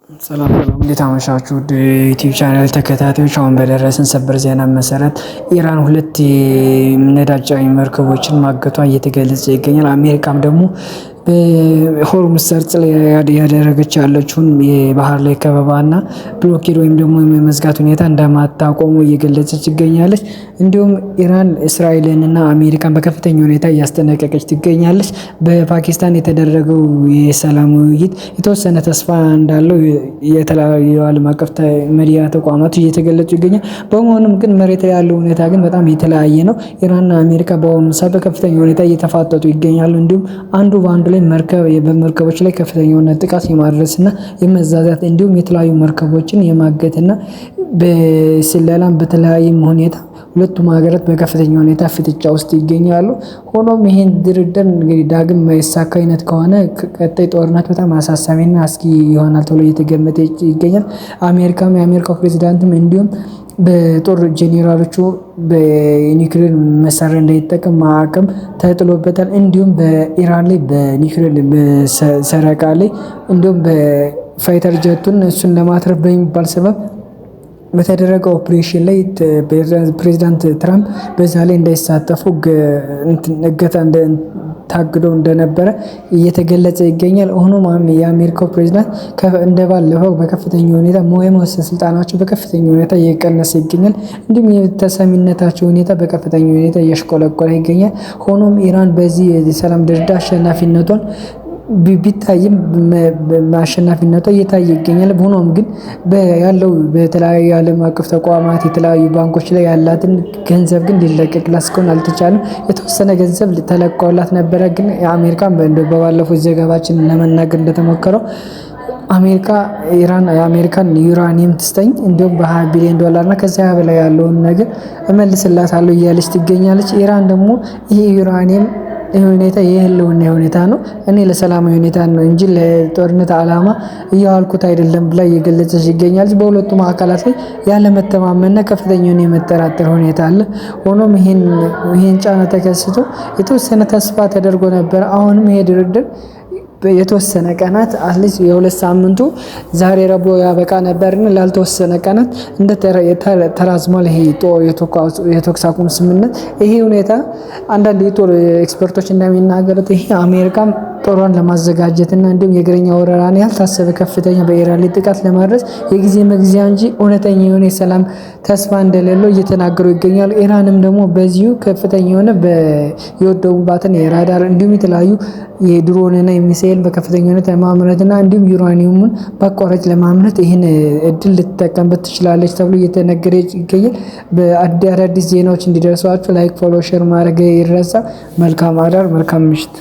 ሰላም እንዴት አመሻችሁ? ዩቲዩብ ቻናል ተከታታዮች፣ አሁን በደረሰን ሰበር ዜና መሰረት ኢራን ሁለት ነዳጅ ጫኝ መርከቦችን ማገቷ እየተገለጸ ይገኛል። አሜሪካም ደግሞ በሆርሙዝ ሰርጥ ላይ ያደረገች ያለችውን የባህር ላይ ከበባና ብሎኬድ ወይም ደግሞ የመዝጋት ሁኔታ እንደማታቆሙ እየገለጸች ትገኛለች። እንዲሁም ኢራን እስራኤልንና አሜሪካን በከፍተኛ ሁኔታ እያስጠነቀቀች ትገኛለች። በፓኪስታን የተደረገው የሰላም ውይይት የተወሰነ ተስፋ እንዳለው የተለያዩ ዓለም አቀፍ ሚዲያ ተቋማት እየተገለጹ ይገኛል። በመሆኑም ግን መሬት ላይ ያለው ሁኔታ ግን በጣም የተለያየ ነው። ኢራንና አሜሪካ በአሁኑ ሰዓት በከፍተኛ ሁኔታ እየተፋጠጡ ይገኛሉ። እንዲሁም አንዱ በአንዱ ላይ በመርከቦች ላይ ከፍተኛ የሆነ ጥቃት የማድረስና የመዛዛት እንዲሁም የተለያዩ መርከቦችን የማገትና በስለላም በተለያየ ሁኔታ ሁለቱም ሀገራት በከፍተኛ ሁኔታ ፍጥጫ ውስጥ ይገኛሉ። ሆኖም ይሄን ድርድር እንግዲህ ዳግም የማይሳካ አይነት ከሆነ ቀጣይ ጦርነት በጣም አሳሳቢና አስጊ ይሆናል ተብሎ እየተገመተ ይገኛል። የአሜሪካው ፕሬዝዳንትም እንዲሁም በጦር ጄኔራሎቹ በኒውክሌር መሳሪያ እንዳይጠቀም ማዕቀብ ተጥሎበታል። እንዲሁም በኢራን ላይ በኒውክሌር ሰረቃ ላይ እንዲሁም በፋይተር ጀቱን እሱን ለማትረፍ በሚባል ሰበብ በተደረገው ኦፕሬሽን ላይ ፕሬዝዳንት ትራምፕ በዛ ላይ እንዳይሳተፉ እገታ ታግደው እንደነበረ እየተገለጸ ይገኛል። ሆኖም የአሜሪካው ፕሬዝዳንት እንደባለፈው በከፍተኛ ሁኔታ የመወሰን ስልጣናቸው በከፍተኛ ሁኔታ እየቀነሰ ይገኛል። እንዲሁም የተሰሚነታቸው ሁኔታ በከፍተኛ ሁኔታ እያሽቆለቆለ ይገኛል። ሆኖም ኢራን በዚህ የሰላም ድርድር አሸናፊነቷን ቢታይም አሸናፊነቷ እየታየ ይገኛል። ሆኖም ግን ያለው በተለያዩ ዓለም አቀፍ ተቋማት የተለያዩ ባንኮች ላይ ያላትን ገንዘብ ግን ሊለቀቅላት እስካሁን አልተቻለም። የተወሰነ ገንዘብ ተለቀውላት ነበረ። ግን የአሜሪካ በባለፈው ዘገባችን ለመናገር እንደተሞከረው ኢራን የአሜሪካን ዩራኒየም ትስጠኝ እንዲሁም $20 ቢሊዮን እና ከዚያ በላይ ያለውን ነገር እመልስላታለሁ እያለች ትገኛለች። ኢራን ደግሞ ይሄ ዩራኒየም ሁኔታ የህልውና ሁኔታ ነው፣ እኔ ለሰላማዊ ሁኔታ ነው እንጂ ለጦርነት ዓላማ እያዋልኩት አይደለም ብላ እየገለጸች ይገኛል። በሁለቱም አካላት ላይ ያለመተማመንና ከፍተኛ የመጠራጠር ሁኔታ አለ። ሆኖም ይሄን ጫና ተከስቶ የተወሰነ ተስፋ ተደርጎ ነበር። አሁንም ይሄ ድርድር የተወሰነ ቀናት አትሊስት የሁለት ሳምንቱ ዛሬ ረቡዕ ያበቃ ነበርና ላልተወሰነ ቀናት እንደ ተራዝሟል። ይሄ የተኩስ አቁም ስምምነት ይሄ ሁኔታ አንዳንድ የጦር ኤክስፐርቶች እንደሚናገሩት ይሄ አሜሪካም ጦሯን ለማዘጋጀትና እንዲሁም የእግረኛ ወረራን ያልታሰበ ከፍተኛ በኢራን ላይ ጥቃት ለማድረስ የጊዜ መግዚያ እንጂ እውነተኛ የሆነ የሰላም ተስፋ እንደሌለው እየተናገሩ ይገኛሉ። ኢራንም ደግሞ በዚሁ ከፍተኛ የሆነ የወደሙባትን የራዳር እንዲሁም የተለያዩ የድሮንና የሚሳኤል በከፍተኛ ሁኔታ ለማምረትና እንዲሁም ዩራኒየሙን በአቋራጭ ለማምረት ይህን እድል ልትጠቀምበት ትችላለች ተብሎ እየተነገረ ይገኛል። በአዳዲስ ዜናዎች እንዲደርሷችሁ ላይክ፣ ፎሎ፣ ሼር ማድረግ ይረሳ። መልካም አዳር፣ መልካም ምሽት።